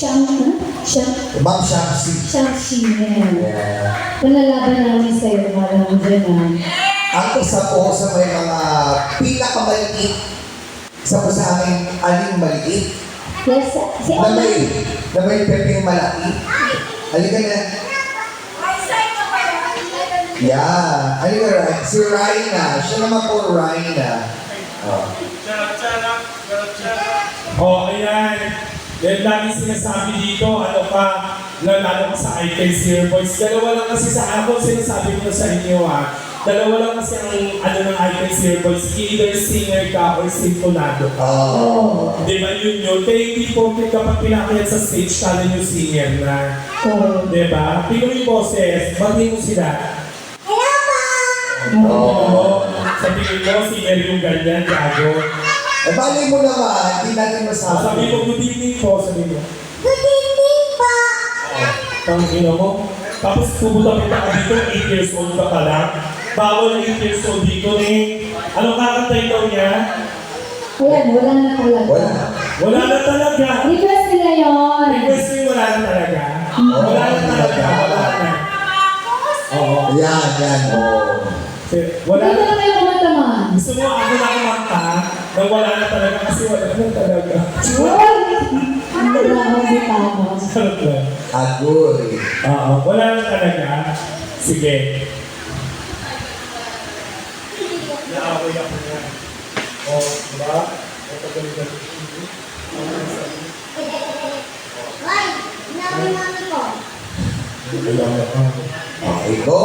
Ma'am Shamsi. Shamsi, yan. Yeah. Nalalaban namin sa'yo, alam mo dyan ha. Ang isa po sa may mga pinakamaliit, isa po sa amin, aling maliit, Yes, si na Ona. may pepeng malaki. Halika na. Yeah. Halika na. Si Raina. Siya naman po Raina. Oh. Oh, ayan. Dahil lagi sinasabi dito, ano ka, lalo ka sa iTunes Zero Boys. Dalawa lang kasi sa ako, sinasabi ko sa inyo ha. Dalawa lang kasi ang ano ng iTunes Zero Boys. Either singer ka or sintonado ka. Oh. Di ba yun yun? Kaya hindi po kapag pinakayat sa stage, kala nyo singer na. Oh. Di ba? Tingnan mo yung boses. Bagay mo sila. Oh. Sa tingin mo, singer yung ganyan, gago. Eh, bali mo naman. Hindi natin masabi. Sabi mo, good evening po, sabi mo. Good evening po! Tangina mo. Tapos pumunta ka dito, 8 years old ka pa lang. Bawal na 8 years old dito eh. Anong kakantay daw niya? Ayan, wala na talaga. Wala. Wala na talaga. Request nila yun. Request mo yung wala na talaga. Wala na talaga. Wala na. Oo. Yan, yan. Oh. Wala Hindi na. na kayo kumanta man. Gusto mo ako na kumanta na wala na talaga kasi wala na talaga. Uy! Ang drama di tama. Sarap lang. Agoy. Oo. Wala na talaga. Sige. Naaway ako niya. O, diba? Ito galing-galing. Hoy! Namin mami ko. Okay, go.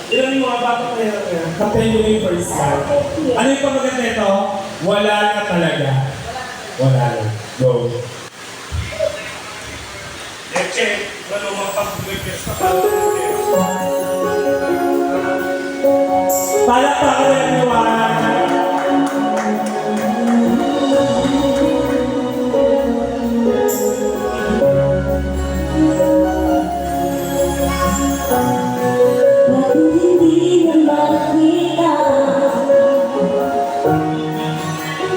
Ilan yung mga bata pa yan? Kapag mo yung first time. Ano yung pamaganda ito? Wala na talaga. Wala na. Go. Check. Wala mga pag-request na palakpakan na yung Bakit hindi na makita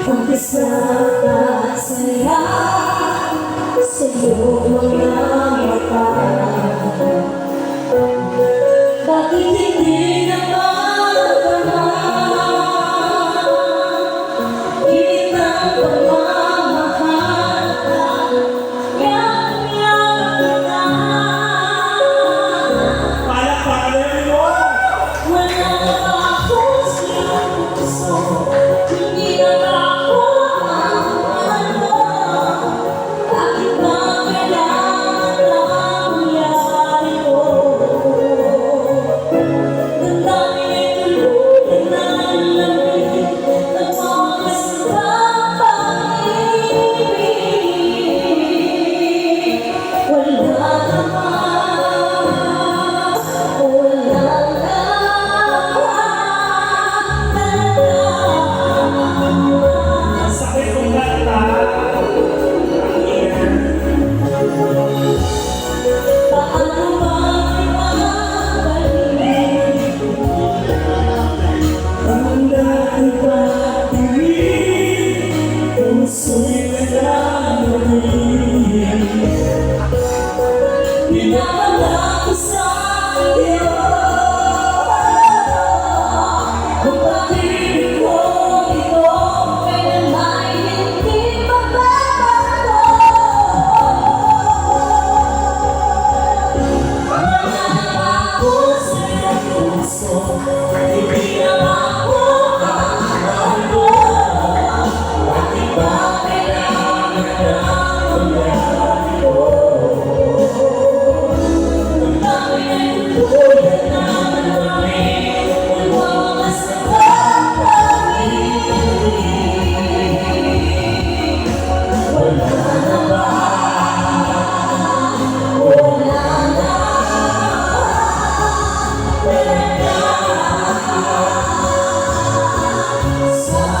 ang kasaya sa iyong mga mata? Bakit hindi na magdamag init ng pagmamahal Yaman kita. palakpakan na yung Wala na ba akong sinuso? Hindi na ba ako ang ano? Bakit ba kailangan na mangyari ko? Ang dami na'y tuluyan na lamig ng mga sandang pag-ibig. Wala naman, wala Ang sakit kong kanta. Paano ba ibabalik ang dati pag-ibig kung sinalamin? Pinawala ko sa iyo ang pag-ibig ko ito kailanman hindi magbabago. Wala na ako sa iyong puso, hindi na ako ang ako. Bakit ba kailangan na mangyari ko? Ang dami na'y tuluyan na malamig ng mga sandang pag-ibig. Wala na ba? Wala na.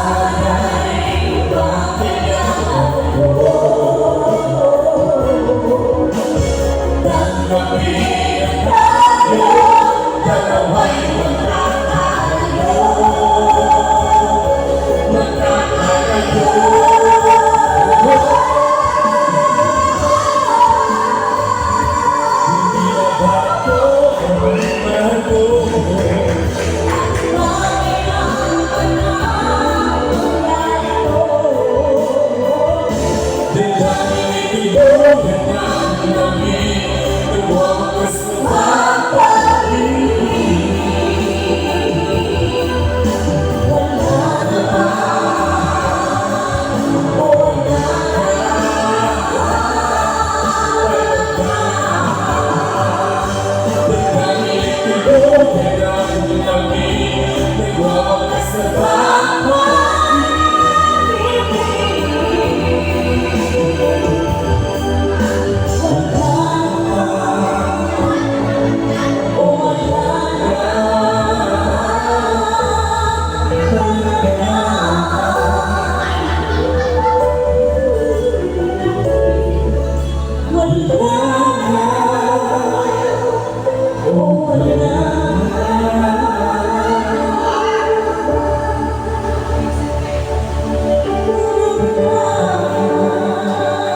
Sana'y bakit ako Dahil tulugan namin ang wakas na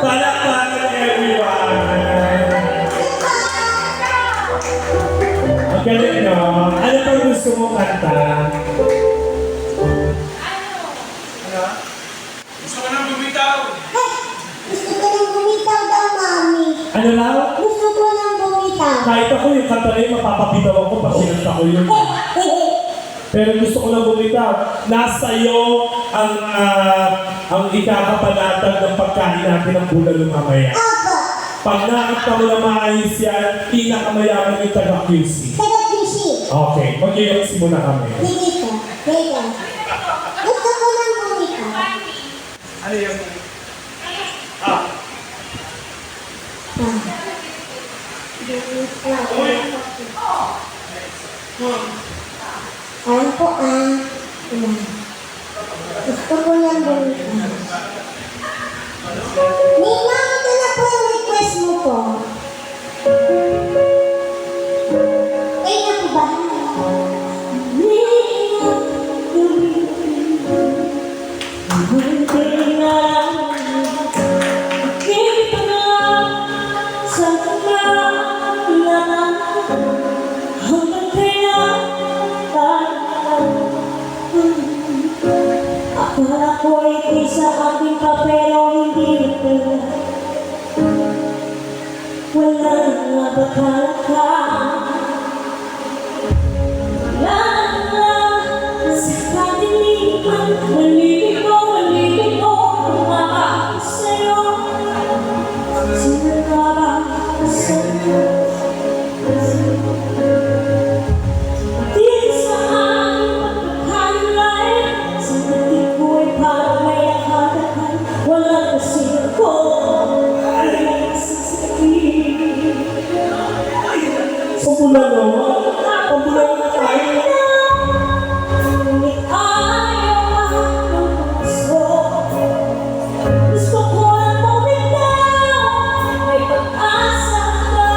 Palakpakan everyone! Ang galing, no? Ano pang gusto mo kanta? Gusto ko nang bumitaw. Gusto ko nang bumitaw daw, Mami. Ano raw? Gusto ko nang bumitaw. Kahit ako yung kanta na yun, mapapabitaw ako pag sinanta ko yun. Pero gusto ko lang bumitaw. Nasa iyo ang ikakapanatag ng pagkain natin ng bulalo mamaya. Ako. Pag nakakita mo na maayos yan, pinakamayaman yung taga-QC. Taga-QC. Okay, mag-iayos muna kami. Dito. Dito. Gusto ko nang bumitaw. Ano yung... Alam ko, gusto ko nang bumitaw. Nina, ito na po yung request mo po. Ay, naku ba? Nina, akala ko ay sa ating pa pero hindi pala. Wala nga ba ka? Wala sa kadiliman. Maliligo umabak sa'yo. Sino ka ba sa'yo? Dito sa aking pagkakalay, sa dating ko ay parang may nakatakan. Wala kasi ako ay sasabihin. Pambulan naman. Pambulan na tayo. Ngunit ayaw ang gusto. Gusto ko lang bumitaw. May pag-asa ka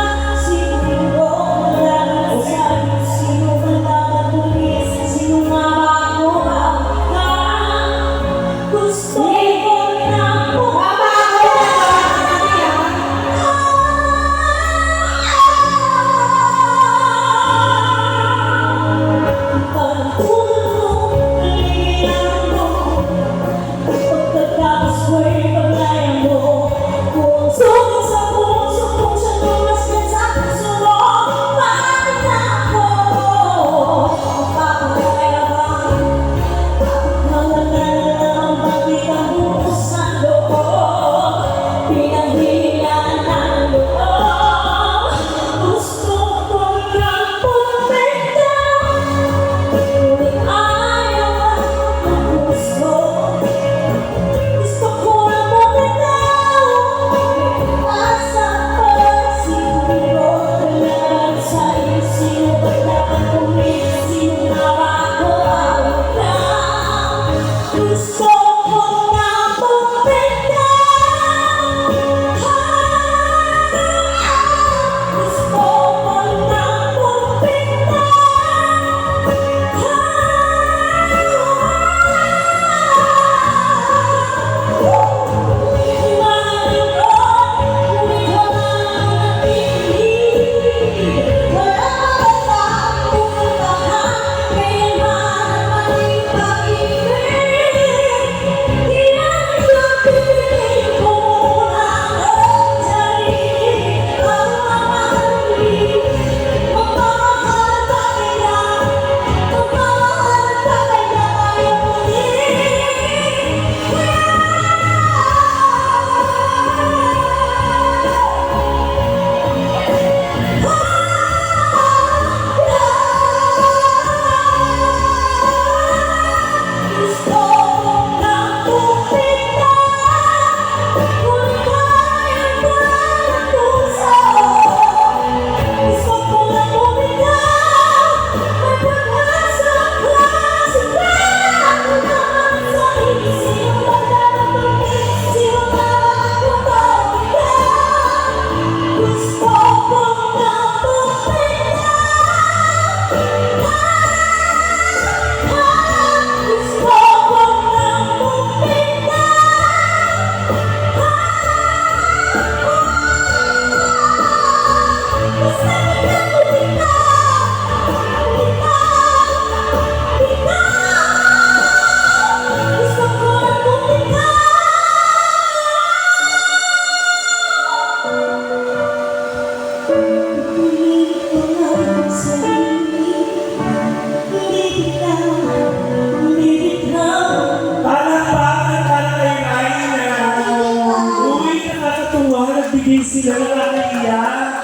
nagbigay sila ng nakaiyak.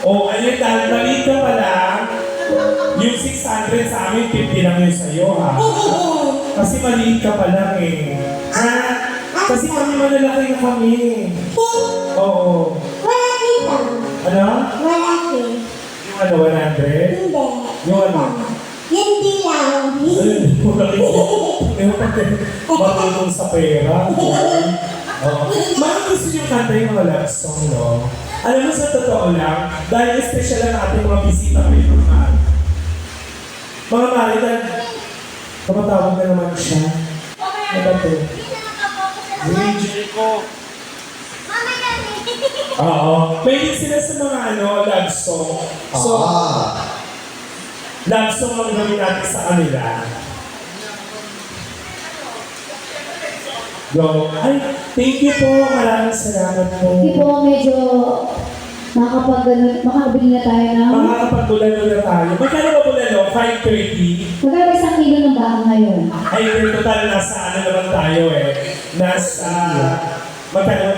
Oh, ayun, dahil maliit ka pa lang, yung 600 sa amin, 50 lang yun sa'yo, ha? Kasi maliit ka pa lang, eh. Ha? Kasi kami malalaki na kami. Oo. Wala dito. Ano? Wala dito. Yung ano, 100? Hindi. Yung ano? Hindi lang. Marunong sa pera. Oo. Mga gusto nyo kanta yung mga love song, no? Alam mo, sa totoo lang, dahil special ang ating mga bisita ngayon, mga maritan, tumatawag na naman siya. Ano ba ito? DJ ko. Oo. Mahilig sila sa mga love song. So, love song ang gawin natin sa kanila. Go. Ay, thank you po. Maraming salamat po. Hindi po medyo makakabili na tayo ng... Makakapag-bulalo na tayo. Magkano ba bulalo? 5:30? Magkano isang kilo ng baka ngayon? Ay, in total, nasa ano naman tayo eh. Nasa... magkano?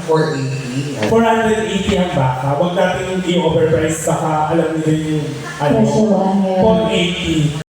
480. 480 ang baka. Huwag natin i-overprice baka alam nila yung ano. Presyo 1 ngayon. 480.